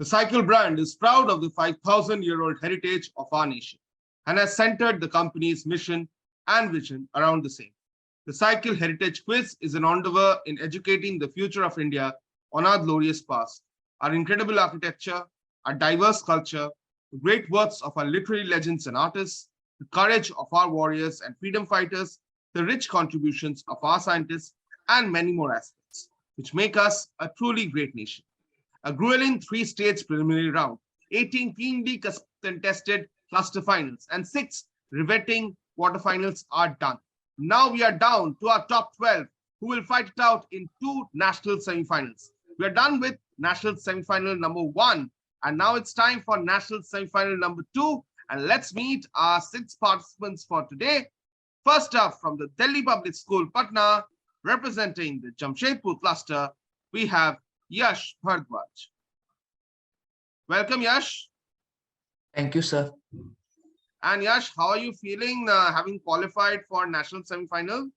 cycle brand is proud of the 5,000-year-old heritage of our nation and has centered the company's mission and vision around the same. The Cycle Heritage Quiz is an endeavor in educating the future of India on our glorious past, our incredible architecture, our diverse culture, the great works of our literary legends and artists, the courage of our warriors and freedom fighters, the rich contributions of our scientists, and many more aspects, which make us a truly great nation. A grueling three-stage preliminary round, 18 keenly contested cluster finals, and 6 riveting quarterfinals are done. Now we are down to our top 12, who will fight it out in 2 national semifinals. We are done with national semifinal number 1, and now it's time for national semifinal number 2. And let's meet our 6 participants for today. First up, from the Delhi Public School, Patna, representing the Jamshedpur cluster, we have Yash Bhardwaj. Welcome, Yash. Thank you, sir. And Yash, how are you feeling having qualified for national semi-final?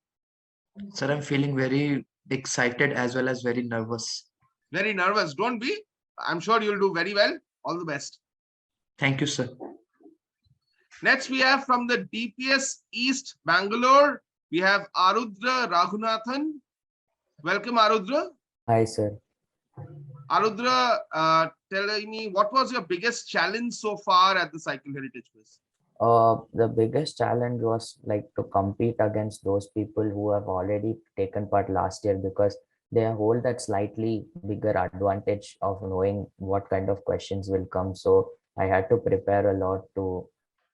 Sir, I'm feeling very excited as well as very nervous. Very nervous. Don't be. I'm sure you'll do very well. All the best. Thank you, sir. Next, we have from the DPS East Bangalore, we have Arudra Raghunathan. Welcome, Arudra. Hi, sir. Arudra, tell me, what was your biggest challenge so far at the Cycle Heritage Quiz? The biggest challenge was like to compete against those people who have already taken part last year, because they hold that slightly bigger advantage of knowing what kind of questions will come. So I had to prepare a lot to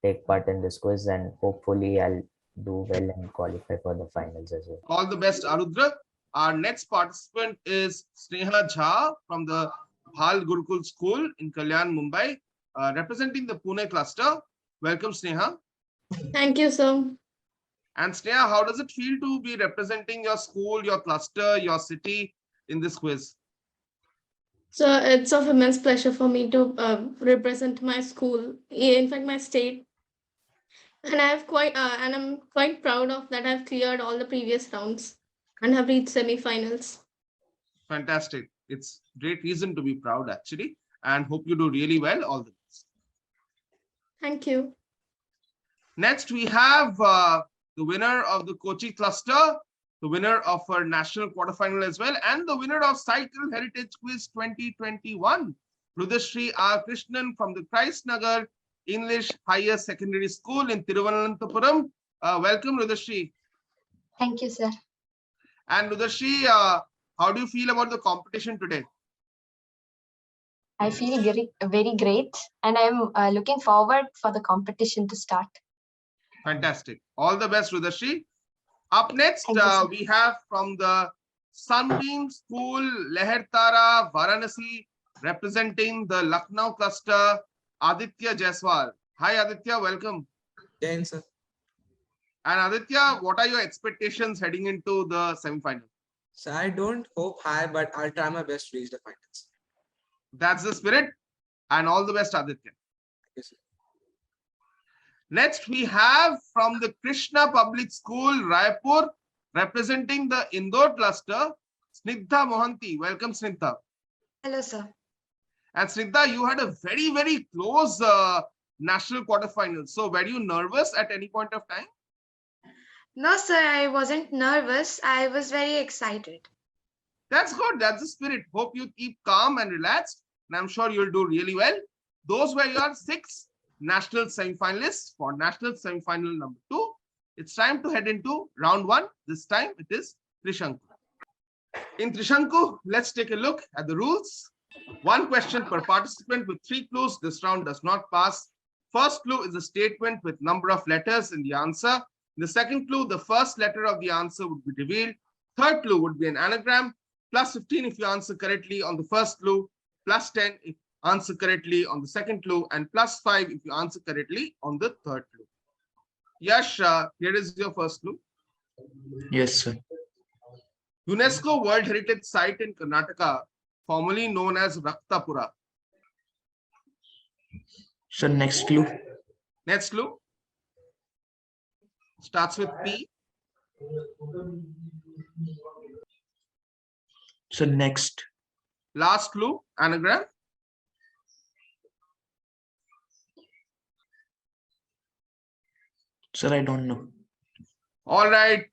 take part in this quiz, and hopefully I'll do well and qualify for the finals as well. All the best, Arudra. Our next participant is Sneha Jha from the Bhal Gurukul School in Kalyan, Mumbai, representing the Pune cluster. Welcome, Sneha. Thank you, sir. And Sneha, how does it feel to be representing your school, your cluster, your city in this quiz? So it's of immense pleasure for me to represent my school, in fact, my state. And I'm quite proud of that. I've cleared all the previous rounds and have reached semi-finals. Fantastic. It's great reason to be proud, actually, and hope you do really well. All the best. Thank you. Next, we have the winner of the Kochi cluster, the winner of our national quarterfinal as well, and the winner of Cycle Heritage Quiz 2021, Rudashri R. Krishnan from the Christ Nagar English Higher Secondary School in Thiruvananthapuram. Welcome, Rudashri. Thank you, sir. And Rudashri, how do you feel about the competition today? I feel very great, and I'm looking forward for the competition to start. Fantastic. All the best, Rudashri. Up next, we have from the Sunbeam School, Lehertara, Varanasi, representing the Lucknow cluster, Aditya Jaiswal. Hi, Aditya. Welcome. Thanks, sir. And Aditya, what are your expectations heading into the semi-final? So I don't hope high, but I'll try my best to reach the finals. That's the spirit. And all the best, Aditya. Yes, sir. Next, we have from the Krishna Public School, Raipur, representing the Indore cluster, Snigdha Mohanty. Welcome, Snigdha. Hello, sir. And Snigdha, you had a very, very close national quarterfinal. So were you nervous at any point of time? No, sir, I wasn't nervous. I was very excited. That's good. That's the spirit. Hope you keep calm and relaxed. And I'm sure you'll do really well. Those were your 6 national semifinalists for national semifinal number 2. It's time to head into round 1. This time it is Trishanku. In Trishanku, let's take a look at the rules. 1 question per participant with 3 clues. This round does not pass. First clue is a statement with number of letters in the answer. In the second clue, the first letter of the answer would be revealed. Third clue would be an anagram. Plus 15 if you answer correctly on the first clue. Plus 10 if you answer correctly on the second clue. And plus 5 if you answer correctly on the third clue. Yash, here is your first clue. Yes, sir. UNESCO World Heritage Site in Karnataka, formerly known as Raktapura. So next clue. Next clue. Starts with P. So next. Last clue, anagram. Sir, I don't know. All right,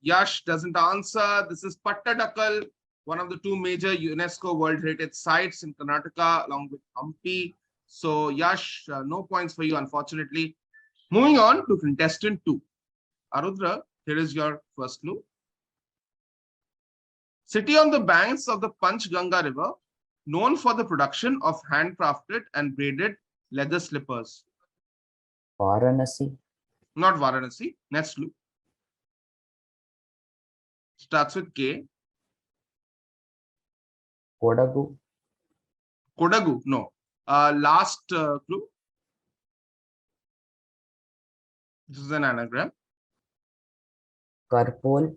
Yash doesn't answer. This is Pattadakal, one of the two major UNESCO World Heritage Sites in Karnataka, along with Hampi. So, Yash, no points for you, unfortunately. Moving on to contestant 2. Arudra, here is your first clue. City on the banks of the Panchganga River, known for the production of handcrafted and braided leather slippers. Varanasi, Not Varanasi. Next clue. Starts with K. Kodagu, Kodagu, no. Last clue. This is an anagram. Karpol,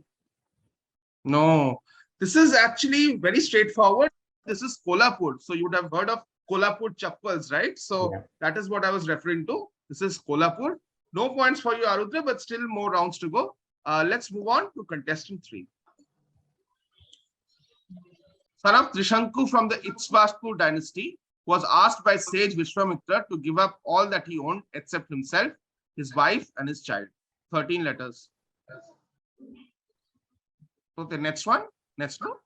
No, this is actually very straightforward. This is Kolhapur. So you would have heard of Kolhapur chappals, right? So Yeah. that is what I was referring to. This is Kolhapur. No points for you, Arudra, but still more rounds to go. Let's move on to contestant 3. Son of Trishanku from the Iksvastu dynasty was asked by sage Vishwamitra to give up all that he owned except himself, his wife, and his child. 13 letters. So the next one. Next one.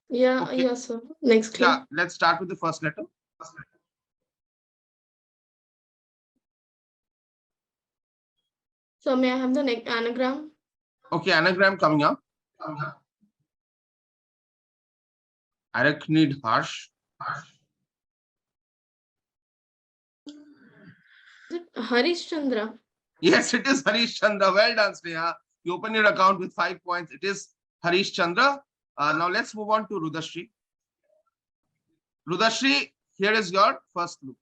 Yeah, Okay. yes, sir. Next clue. Yeah, let's start with the first letter. So may I have the next anagram? Okay, anagram coming up. Arachnid harsh. Is it Harish Chandra? Yes, it is Harish Chandra. Well done, Sneha. You open your account with 5 points. It is Harish Chandra. Now let's move on to Rudashri. Rudashri, here is your first clue.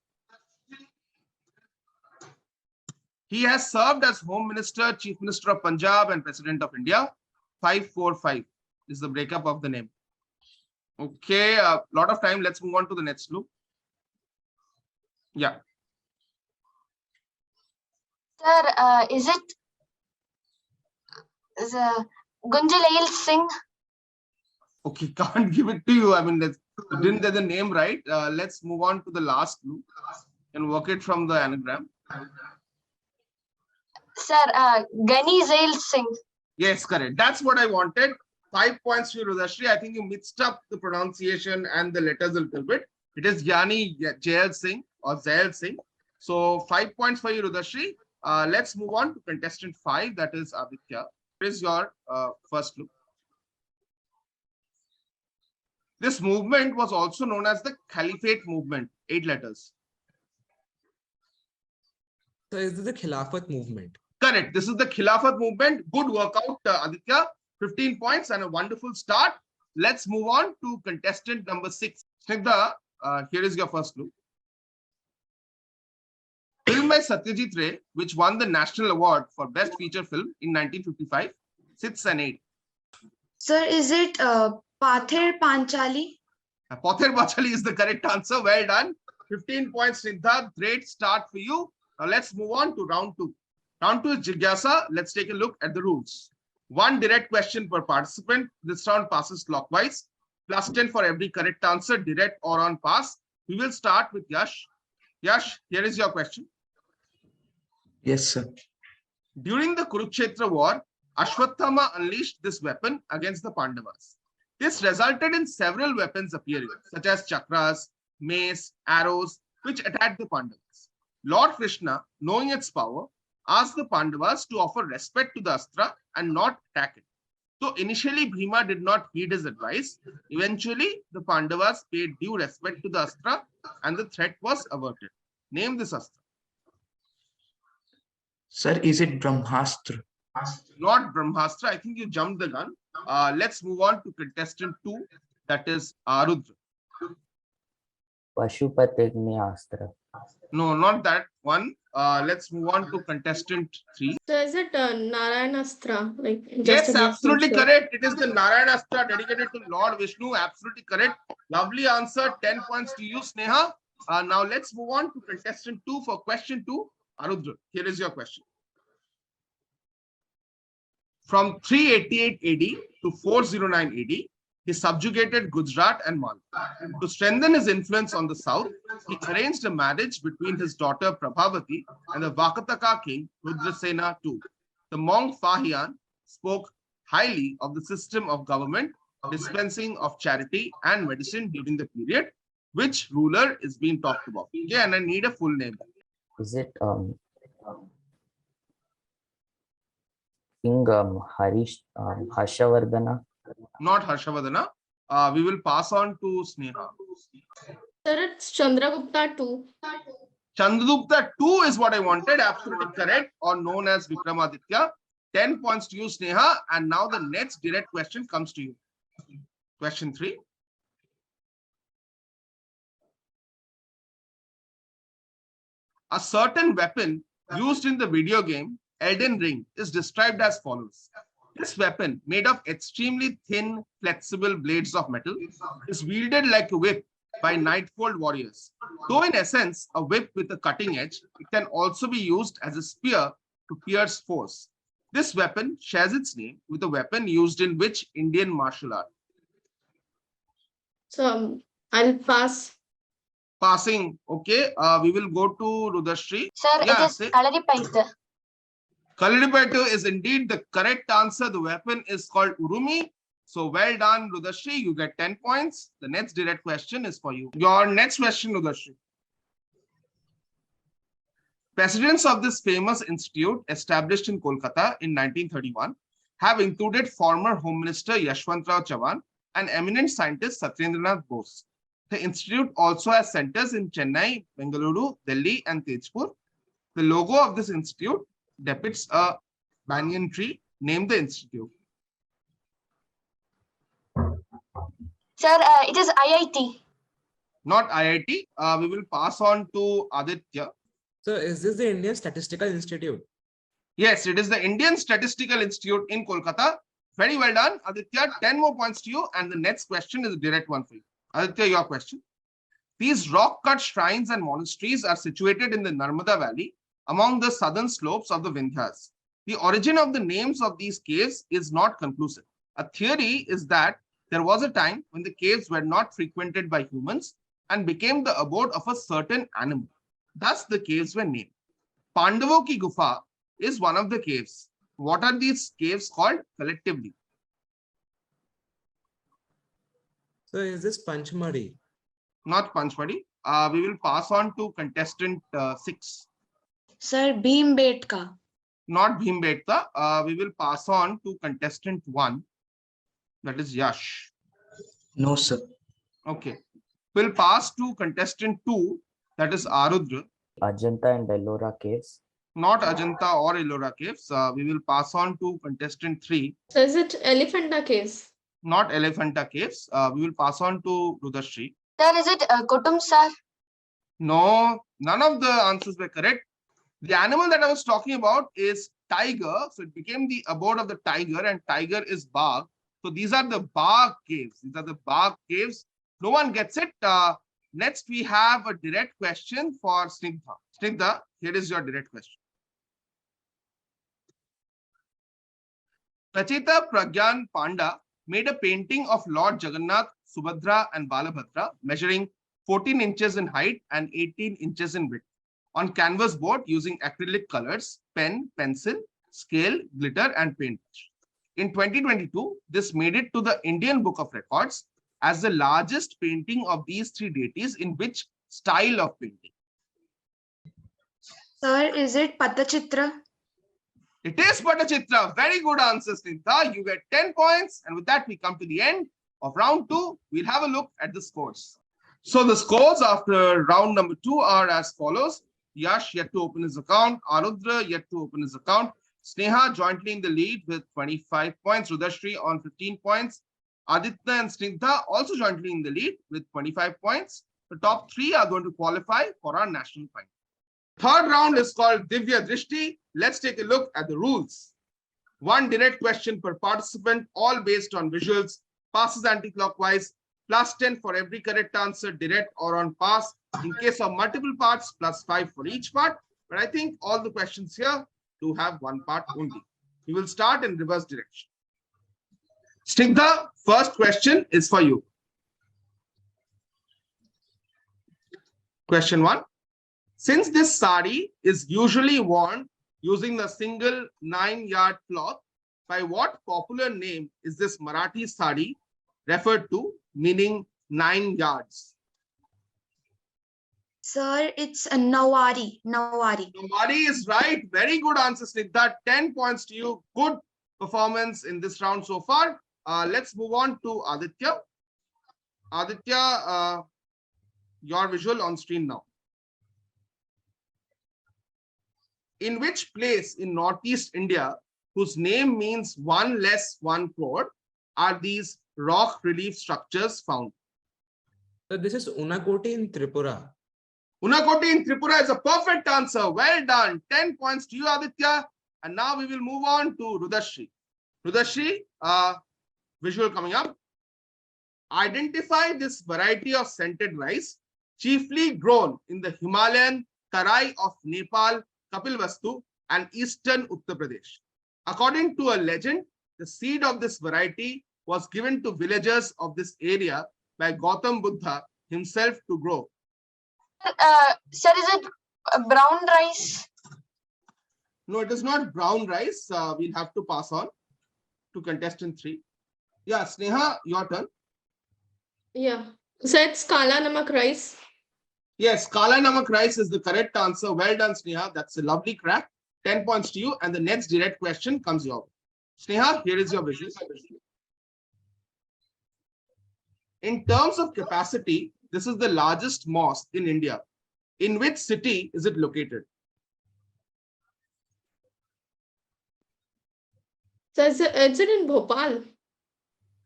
He has served as Home Minister, Chief Minister of Punjab, and President of India. 545 is the breakup of the name. Okay, a lot of time. Let's move on to the next clue. Yeah. Sir, is it Gunjalail Singh? Okay, can't give it to you. I mean, didn't get the name right. Let's move on to the last clue and work it from the anagram. Sir, Gani Zail Singh. Yes, correct. That's what I wanted. 5 points to you, Rudashri. I think you mixed up the pronunciation and the letters a little bit. It is Gyani Jail Singh or Zail Singh. So 5 points for you, Rudashri. Let's move on to contestant 5. That is Aditya. Here is your first clue. This movement was also known as the Caliphate movement. 8 letters. So is this the Khilafat movement? Correct. This is the Khilafat movement. Good workout, Aditya. 15 points and a wonderful start. Let's move on to contestant number 6. Snigdha, here is your first clue. Film by Satyajit Ray, which won the National Award for Best Feature Film in 1955, 6 and 8. Sir, is it Pather Panchali? Pather Panchali is the correct answer. Well done. 15 points, Snigdha. Great start for you. Now let's move on to round 2. Round 2 is Jigyasa. Let's take a look at the rules. 1 direct question per participant. This round passes clockwise. Plus 10 for every correct answer, direct or on pass. We will start with Yash. Yash, here is your question. Yes, sir. During the Kurukshetra war, Ashwatthama unleashed this weapon against the Pandavas. This resulted in several weapons appearing, such as chakras, mace, arrows, which attacked the Pandavas. Lord Krishna, knowing its power, asked the Pandavas to offer respect to the Astra and not attack it. So initially, Bhima did not heed his advice. Eventually, the Pandavas paid due respect to the Astra and the threat was averted. Name this Astra. Sir, is it Brahmastra? Not Brahmastra. I think you jumped the gun. Let's move on to contestant 2. That is Arudra. Pashupatignyastra. No, not that one. Let's move on to contestant 3. So is it Narayanastra? Like Yes, to be absolutely sure. correct. It is the Narayanastra dedicated to Lord Vishnu. Absolutely correct. Lovely answer. 10 points to you, Sneha. Now let's move on to contestant 2 for question 2. Arudra, here is your question. From 388 AD to 409 AD, He subjugated Gujarat and Malwa. To strengthen his influence on the south, he arranged a marriage between his daughter Prabhavati and the Vakataka king Rudrasena II. The monk Fahian spoke highly of the system of government, dispensing of charity and medicine during the period. Which ruler is being talked about? Okay, and I need a full name. Is it King Harshavardhana? Not Harshavardhana. We will pass on to Sneha. Sir, it's Chandragupta too. Chandragupta II is what I wanted, absolutely correct, or known as Vikramaditya. 10 points to you, Sneha. And now the next direct question comes to you. Question 3. A certain weapon used in the video game Elden Ring is described as follows. This weapon, made of extremely thin, flexible blades of metal, is wielded like a whip by Nightfold warriors. Though in essence a whip with a cutting edge, it can also be used as a spear to pierce foes. This weapon shares its name with a weapon used in which Indian martial art? So I'll pass. Passing. Okay. We will go to Rudashri. Sir, Yeah, it is say. Kalaripayattu. Kalaripayattu is indeed the correct answer. The weapon is called Urumi. So well done, Rudashri. You get 10 points. The next direct question is for you. Your next question, Rudashri. Presidents of this famous institute, established in Kolkata in 1931, have included former Home Minister Yashwantrao Chavan and eminent scientist Satyendranath Bose. The institute also has centers in Chennai, Bengaluru, Delhi, and Tezpur. The logo of this institute depicts a banyan tree. Name the institute. Sir, it is IIT. Not IIT. We will pass on to Aditya. So is this the Indian Statistical Institute? Yes, it is the Indian Statistical Institute in Kolkata. Very well done, Aditya. 10 more points to you. And the next question is a direct one for you. Aditya, your question. These rock-cut shrines and monasteries are situated in the Narmada Valley among the southern slopes of the Vindhyas. The origin of the names of these caves is not conclusive. A theory is that there was a time when the caves were not frequented by humans and became the abode of a certain animal. Thus, the caves were named. Pandavo Ki Gufa is one of the caves. What are these caves called collectively? So is this Panchmadi? Not Panchmadi. We will pass on to contestant 6. Sir, Bhimbetka. Not Bhimbetka. We will pass on to contestant 1. That is Yash. No, sir. Okay. We'll pass to contestant 2. That is Arudra. Ajanta and Ellora caves. Not Ajanta or Ellora caves. We will pass on to contestant 3. So is it Elephanta Caves? Not Elephanta caves. We will pass on to Rudashri. Sir, is it Kutum, sir? No, none of the answers were correct. The animal that I was talking about is tiger. So it became the abode of the tiger, and tiger is Bagh. So these are the Bagh caves. These are the Bagh caves. No one gets it. Next, we have a direct question for Snigdha. Snigdha, here is your direct question. Rachita Pragyan Panda made a painting of Lord Jagannath, Subhadra, and Balabhadra, measuring 14 inches in height and 18 inches in width, on canvas board using acrylic colors, pen, pencil, scale, glitter, and paintbrush. In 2022, this made it to the Indian Book of Records as the largest painting of these three deities in which style of painting? Sir, is it Patachitra? It is Patachitra. Very good answer, Snigdha. You get 10 points. And with that, we come to the end of round 2. We'll have a look at the scores. So the scores after round number 2 are as follows. Yash yet to open his account. Arudra yet to open his account. Sneha jointly in the lead with 25 points. Rudashri on 15 points. Aditya and Snigdha also jointly in the lead with 25 points. The top 3 are going to qualify for our national final. Third round is called Divya Drishti. Let's take a look at the rules. 1 direct question per participant, all based on visuals. Passes anti-clockwise. Plus 10 for every correct answer, direct or on pass. In case of multiple parts, plus 5 for each part. But I think all the questions here do have 1 part only. We will start in reverse direction. Snigdha, first question is for you. Question 1. Since this sari is usually worn using the single 9-yard cloth, by what popular name is this Marathi sari referred to, meaning 9 yards? Sir, it's a Nawari. Nawari. Nomari is right. Very good answer, Snigdha. 10 points to you. Good performance in this round so far. Let's move on to Aditya. Aditya, your visual on screen now. In which place in Northeast India, whose name means one less 1 crore, are these rock relief structures found? So this is Unakoti in Tripura. Unakoti in Tripura is a perfect answer. Well done. 10 points to you, Aditya. And now we will move on to Rudashri. Rudashri, visual coming up. Identify this variety of scented rice, chiefly grown in the Himalayan Tarai of Nepal, Kapilvastu, and eastern Uttar Pradesh. According to a legend, the seed of this variety was given to villagers of this area by Gautam Buddha himself to grow. Sir, is it brown rice? No, it is not brown rice. We'll have to pass on to contestant 3. Yeah, Sneha, your turn. Yeah. So it's Kala Namak rice. Yes, Kala Namak rice is the correct answer. Well done, Sneha. That's a lovely crack. 10 points to you. And the next direct question comes your way. Sneha, here is your visual. In terms of capacity, this is the largest mosque in India. In which city is it located? So is it in Bhopal?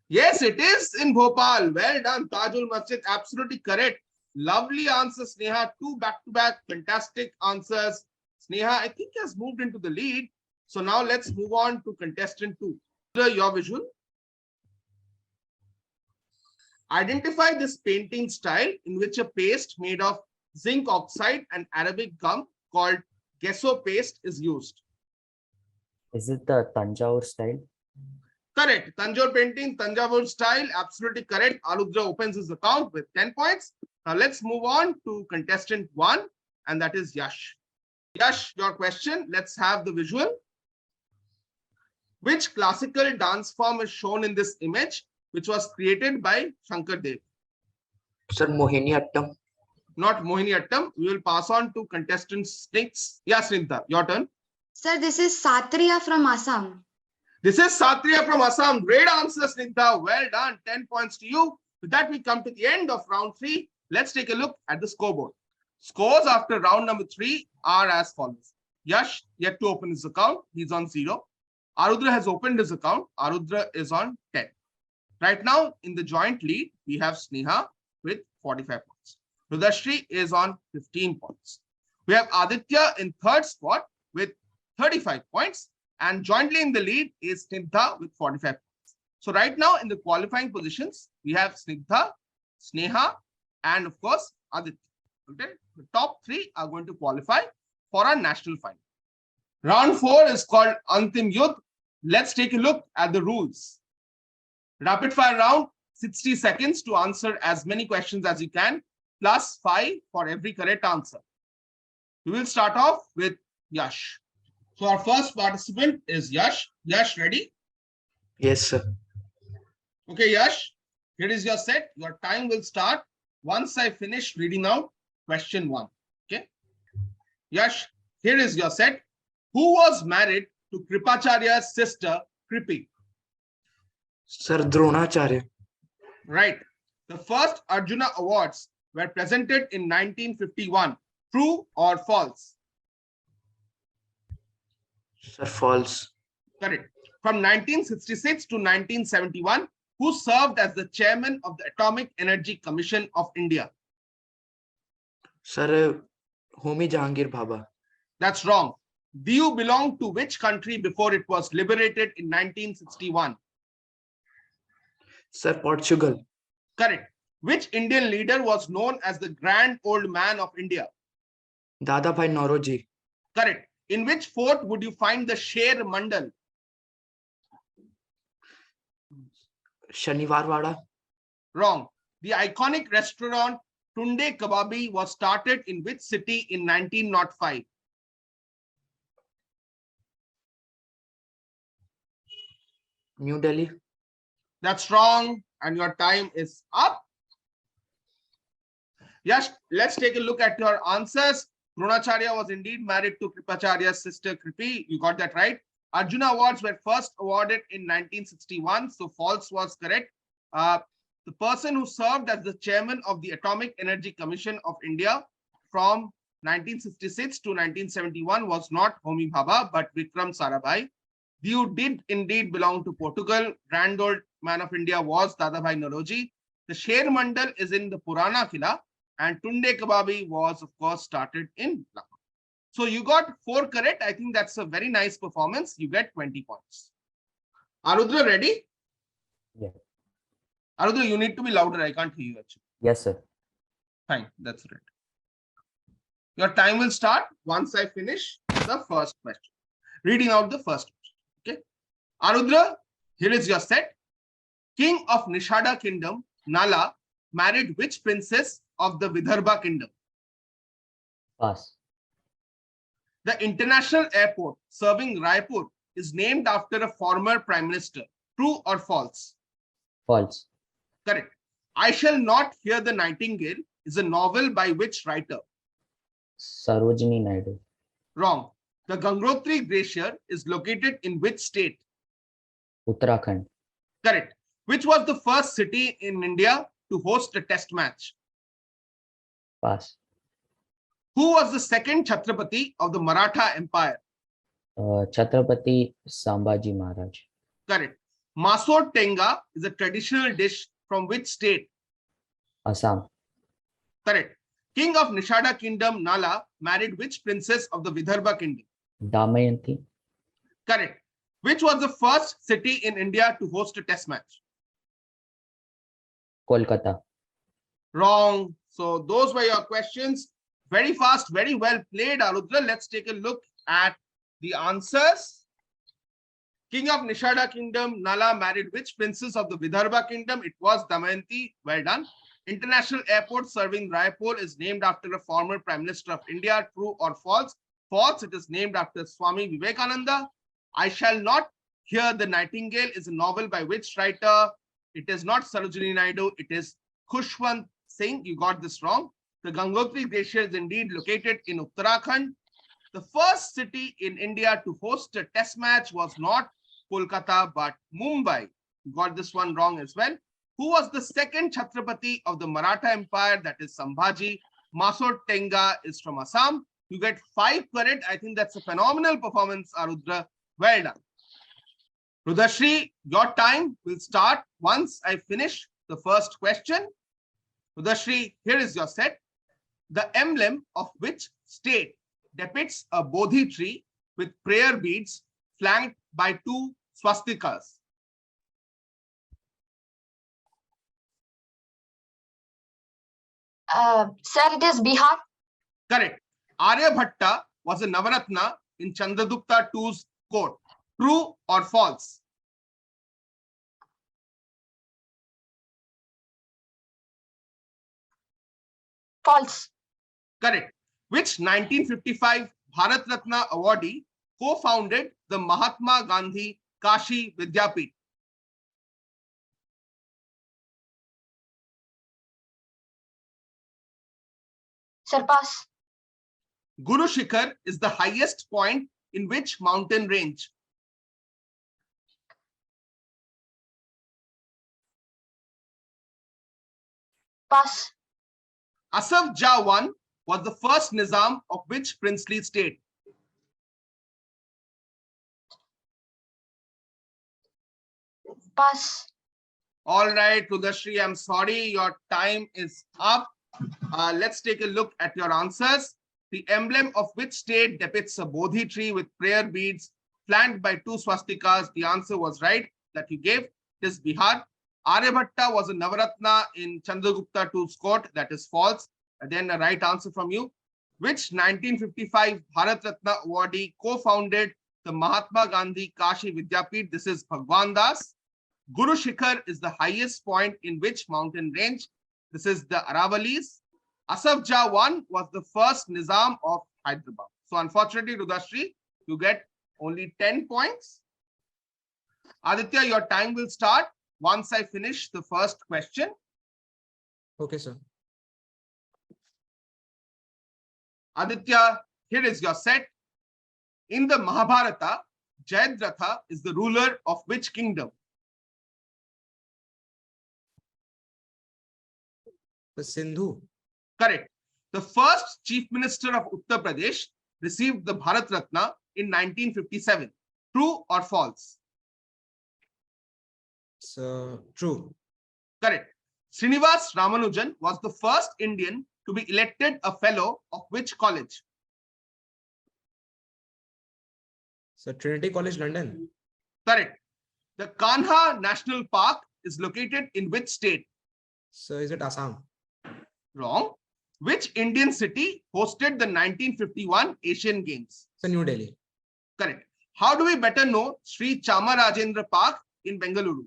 Yes, it is in Bhopal. Well done, Tajul Masjid. Absolutely correct. Lovely answer, Sneha. 2 back-to-back. Fantastic answers. Sneha, I think, has moved into the lead. So now let's move on to contestant 2. Your visual. Identify this painting style in which a paste made of zinc oxide and Arabic gum called gesso paste is used. Is it the Tanjore style? Correct. Tanjore painting, Tanjavur style. Absolutely correct. Arudra opens his account with 10 points. Now let's move on to contestant 1, and that is Yash. Yash, your question. Let's have the visual. Which classical dance form is shown in this image, which was created by Shankar Dev? Sir, Mohiniyattam. Not Mohiniyattam. We will pass on to contestant 6. Yeah, Snigdha, your turn. Sir, this is Satriya from Assam. This is Satriya from Assam. Great answer, Snigdha. Well done. 10 points to you. With that, we come to the end of round 3. Let's take a look at the scoreboard. Scores after round number 3 are as follows. Yash yet to open his account. He's on 0. Arudra has opened his account. Arudra is on 10. Right now, in the joint lead, we have Sneha with 45 points. Rudashri is on 15 points. We have Aditya in 3rd spot with 35 points. And jointly in the lead is Snigdha with 45 points. So right now in the qualifying positions, we have Snigdha, Sneha, and of course, Aditya. Okay? The top 3 are going to qualify for our national final. Round 4 is called Antim Yudh. Let's take a look at the rules. Rapid fire round, 60 seconds to answer as many questions as you can, plus 5 for every correct answer. We will start off with Yash. So our first participant is Yash. Yash, ready? Yes, sir. Okay, Yash, here is your set. Your time will start once I finish reading out question 1. Okay. Yash, here is your set. Who was married to Kripacharya's sister, Kripi? Sir, Dronacharya. Right. The first Arjuna Awards were presented in 1951. True or false? Sir, false. Correct. From 1966 to 1971, who served as the chairman of the Atomic Energy Commission of India? Sir, Homi Jahangir Bhabha. That's wrong. Diu belonged to which country before it was liberated in 1961? Sir, Portugal. Correct. Which Indian leader was known as the Grand Old Man of India? Dadabhai Nauroji. Correct. In which fort would you find the Sher Mandal? Shaniwarwada. Wrong. The iconic restaurant Tunde Kababi was started in which city in 1905? New Delhi. That's wrong, and your time is up. Yes, let's take a look at your answers. Dronacharya was indeed married to Kripacharya's sister Kripi. You got that right. Arjuna Awards were first awarded in 1961, so false was correct. The person who served as the chairman of the Atomic Energy Commission of India from 1966 to 1971 was not Homi Bhabha, but Vikram Sarabhai. You did indeed belong to Portugal. Grand old man of India was Dadabhai Naroji. The Sher Mandal is in the Purana Kila, and Tunde Kababi was, of course, started in Lucknow. So you got 4 correct. I think that's a very nice performance. You get 20 points. Arudra, ready? Yeah. Arudra, you need to be louder. I can't hear you actually. Yes, sir. Fine, that's right. Your time will start once I finish the first question. Reading out the first question. Okay. Arudra, here is your set. King of Nishada Kingdom, Nala, married which princess of the Vidarbha Kingdom? Pass. The international airport serving Raipur is named after a former prime minister. True or false? False. Correct. I Shall Not Hear the Nightingale is a novel by which writer? Sarojini Naidu. Wrong. The Gangotri Glacier is located in which state? Uttarakhand. Correct. Which was the first city in India to host a test match? Pass. Who was the second Chhatrapati of the Maratha Empire? Chhatrapati Sambhaji Maharaj. Correct. Masor Tenga is a traditional dish from which state? Assam. Correct. King of Nishada Kingdom, Nala, married which princess of the Vidarbha Kingdom? Damayanti. Correct. Which was the first city in India to host a test match? Kolkata. Wrong. So those were your questions. Very fast, very well played, Arudra. Let's take a look at the answers. King of Nishada Kingdom, Nala, married which princess of the Vidarbha Kingdom? It was Damayanti. Well done. International airport serving Raipur is named after a former Prime Minister of India. True or false? False. It is named after Swami Vivekananda. I Shall Not Hear the Nightingale is a novel by which writer? It is not Sarojini Naidu. It is Khushwant Singh. You got this wrong. The Gangotri Glacier is indeed located in Uttarakhand. The first city in India to host a test match was not Kolkata but Mumbai. You got this one wrong as well. Who was the second Chhatrapati of the Maratha Empire? That is Sambhaji. Masor Tenga is from Assam. You get 5 correct. I think that's a phenomenal performance, Arudra. Well done. Rudashri, your time will start once I finish the first question. Rudashri, here is your set. The emblem of which state depicts a Bodhi tree with prayer beads flanked by 2 swastikas? Sir, it is Bihar. Correct. Aryabhatta was a Navaratna in Chandragupta II's court. True or false? False. Correct. Which 1955 Bharat Ratna awardee co-founded the Mahatma Gandhi Kashi Vidyapith? Sir, pass. Guru Shikhar is the highest point in which mountain range? Pass. Asaf Jah I was the first Nizam of which princely state? Pass. All right, Rudashri, I'm sorry, your time is up. Let's take a look at your answers. The emblem of which state depicts a Bodhi tree with prayer beads flanked by 2 swastikas? The answer was right that you gave. It is Bihar. Aryabhatta was a Navaratna in Chandragupta II's court. That is false. Then a right answer from you. Which 1955 Bharat Ratna awardee co-founded the Mahatma Gandhi Kashi Vidyapith? This is Bhagwan Das. Guru Shikhar is the highest point in which mountain range? This is the Aravalis. Asaf Jah I was the first Nizam of Hyderabad. So unfortunately, Rudashri, you get only 10 points. Aditya, your time will start once I finish the first question. Okay, sir. Aditya, here is your set. In the Mahabharata, Jayadratha is the ruler of which kingdom? The Sindhu. Correct. The first chief minister of Uttar Pradesh received the Bharat Ratna in 1957. True or false? So true. Correct. Srinivas Ramanujan was the first Indian to be elected a fellow of which college? So Trinity College, London. Correct. The Kanha National Park is located in which state? So is it Assam? Wrong. Which Indian city hosted the 1951 Asian Games? So New Delhi. Correct. How do we better know Sri Chamarajendra Park in Bengaluru?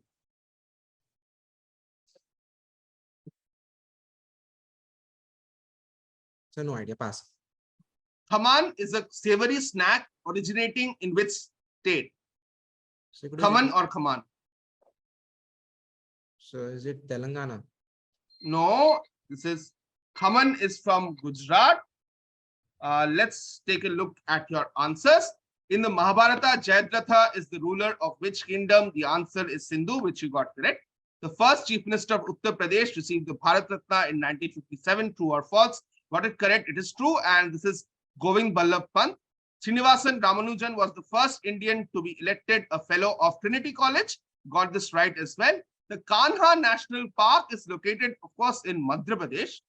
So no idea. Pass. Khaman is a savory snack originating in which state? So could you Khaman repeat? or Khaman? So is it Telangana? No, this is Khaman is from Gujarat. Let's take a look at your answers. In the Mahabharata, Jayadratha is the ruler of which kingdom? The answer is Sindhu, which you got correct. The first chief minister of Uttar Pradesh received the Bharat Ratna in 1957. True or false? Got it correct. It is true. And this is Govind Ballabh Pant. Srinivasan Ramanujan was the first Indian to be elected a fellow of Trinity College. Got this right as well. The Kanha National Park is located, of course, in Madhya Pradesh.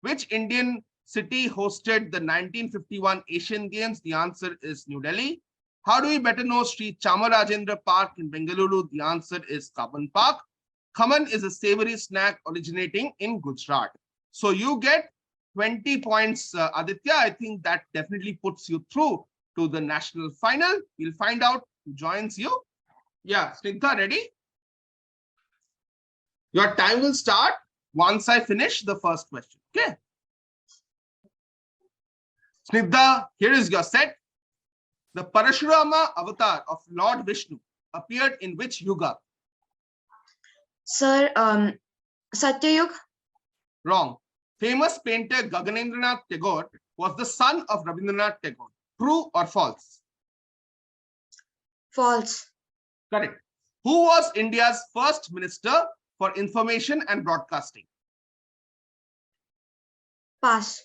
Which Indian city hosted the 1951 Asian Games? The answer is New Delhi. How do we better know Sri Chamarajendra Park in Bengaluru? The answer is Kaban Park. Khaman is a savory snack originating in Gujarat. So you get 20 points, Aditya. I think that definitely puts you through to the national final. We'll find out who joins you. Yeah, Snigdha, ready? Your time will start once I finish the first question. Okay. Snigdha, here is your set. The Parashurama avatar of Lord Vishnu appeared in which yuga? Sir, Satyayug. Wrong. Famous painter Gaganendranath Tagore was the son of Rabindranath Tagore. True or false? False. Correct. Who was India's first minister for information and broadcasting? Pass.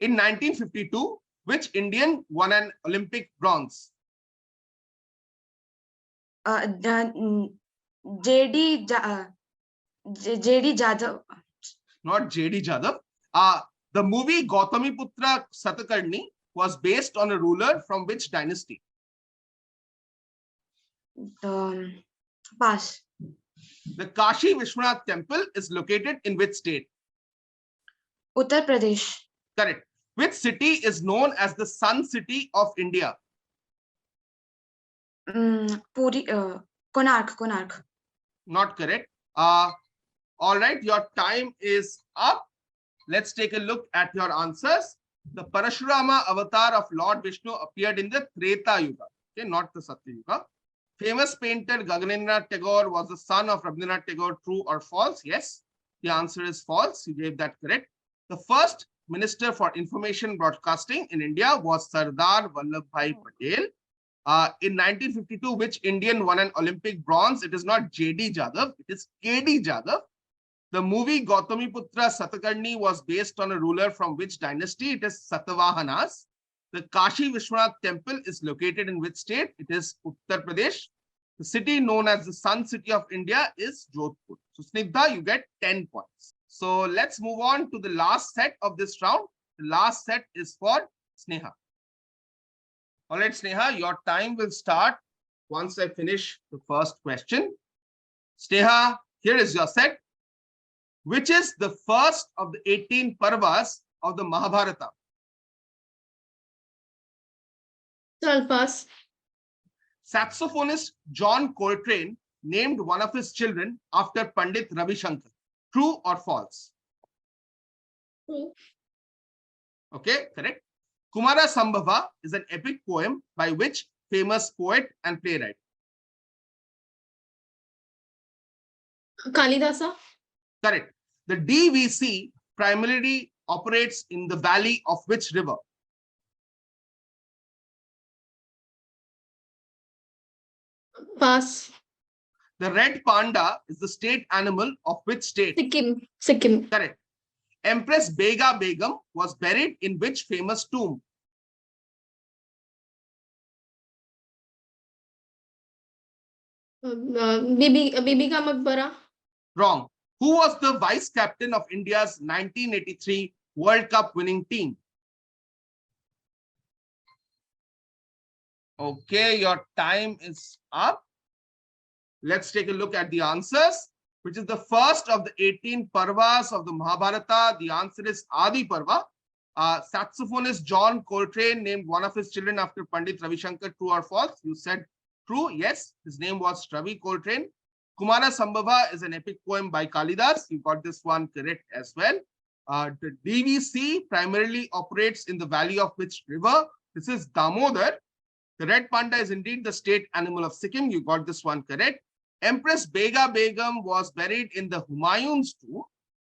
In 1952, which Indian won an Olympic bronze? JD Jadhav. Not J.D. Jadhav. The movie Gautami Putra Satakarni was based on a ruler from which dynasty? Pass. The Kashi Vishwanath temple is located in which state? Uttar Pradesh. Correct. Which city is known as the Sun City of India? Puri. Konark. Not correct. All right, your time is up. Let's take a look at your answers. The Parashurama avatar of Lord Vishnu appeared in the Treta Yuga, okay, not the Satya Yuga. Famous painter Gaganendranath Tagore was the son of Rabindranath Tagore. True or false? Yes, the answer is false. You gave that correct. The first Minister for Information Broadcasting in India was Sardar Vallabhbhai Patel. In 1952, which Indian won an Olympic bronze? It is not J.D. Jadhav, it is K.D. Jadhav. The movie Gautami Putra Satakarni was based on a ruler from which dynasty? It is Satavahanas. The Kashi Vishwanath temple is located in which state? It is Uttar Pradesh. The city known as the Sun City of India is Jodhpur. So Snigdha, you get 10 points. So let's move on to the last set of this round. The last set is for Sneha. All right, Sneha, your time will start once I finish the first question. Sneha, here is your set. Which is the first of the 18 Parvas of the Mahabharata? So I'll pass. Saxophonist John Coltrane named one of his children after Pandit Ravi Shankar. True or false? True. Okay, correct. Kumara Sambhava is an epic poem by which famous poet and playwright? Kalidasa. Correct. The DVC primarily operates in the valley of which river? Pass. The red panda is the state animal of which state? Sikkim. Sikkim. Correct. Empress Bega Begum was buried in which famous tomb? Bibi ka Maqbara. Wrong. Who was the vice captain of India's 1983 World Cup winning team? Okay, your time is up. Let's take a look at the answers, which is the first of the 18 Parvas of the Mahabharata. The answer is Adi Parva. Saxophonist John Coltrane named one of his children after Pandit Ravi Shankar. True or false? You said true. Yes, his name was Ravi Coltrane. Kumara Sambhava is an epic poem by Kalidas. You got this one correct as well. The DVC primarily operates in the valley of which river? This is Damodar. The red panda is indeed the state animal of Sikkim. You got this one correct. Empress Bega Begum was buried in the Humayun's tomb.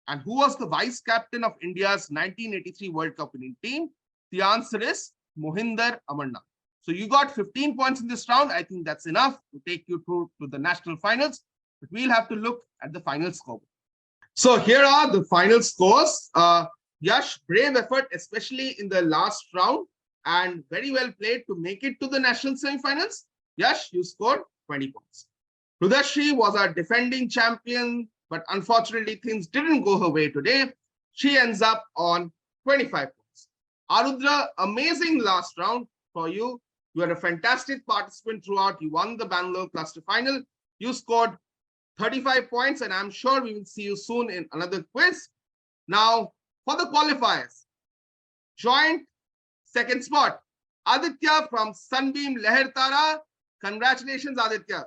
And who was the vice captain of India's 1983 World Cup winning team? The answer is Mohinder Amarnath. So you got 15 points in this round. I think that's enough to take you through to the national finals. But we'll have to look at the final score. So here are the final scores. Yash, brave effort, especially in the last round, and very well played to make it to the national semi-finals. Yash, you scored 20 points. Rudashri was our defending champion, but unfortunately things didn't go her way today. She ends up on 25 points. Arudra, amazing last round for you. You are a fantastic participant throughout. You won the Bangalore cluster final. You scored 35 points, and I'm sure we will see you soon in another quiz. Now, for the qualifiers, joint second spot, Aditya from Sunbeam Lehertara. Congratulations, Aditya,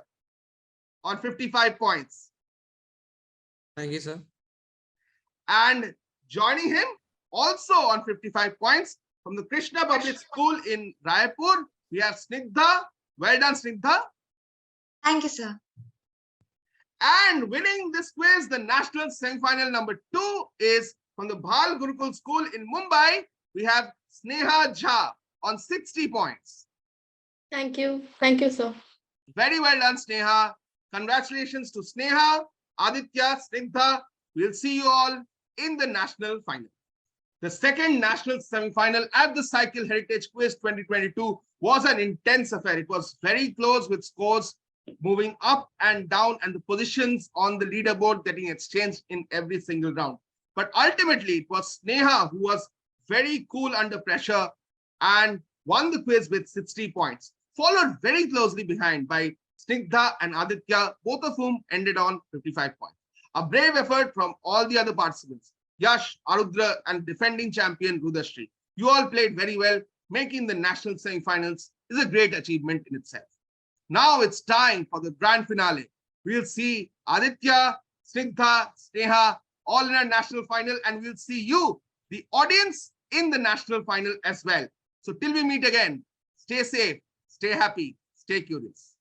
on 55 points. Thank you, sir. And joining him also on 55 points from the Krishna Public School in Raipur, we have Snigdha. Well done, Snigdha. Thank you, sir. And winning this quiz, the national semi-final number 2 is from the Bhal Gurukul School in Mumbai. We have Sneha Jha on 60 points. Thank you. Thank you, sir. Very well done, Sneha. Congratulations to Sneha, Aditya, Snigdha. We'll see you all in the national final. The second national semi-final at the Cycle Heritage Quiz 2022 was an intense affair. It was very close with scores moving up and down and the positions on the leaderboard getting exchanged in every single round. But ultimately, it was Sneha who was very cool under pressure and won the quiz with 60 points, followed very closely behind by Snigdha and Aditya, both of whom ended on 55 points. A brave effort from all the other participants, Yash, Arudra, and defending champion Rudashri. You all played very well. Making the national semi-finals is a great achievement in itself. Now it's time for the grand finale. We'll see Aditya, Snigdha, Sneha, all in our national final, and we'll see you, the audience, in the national final as well. So till we meet again, stay safe, stay happy, stay curious.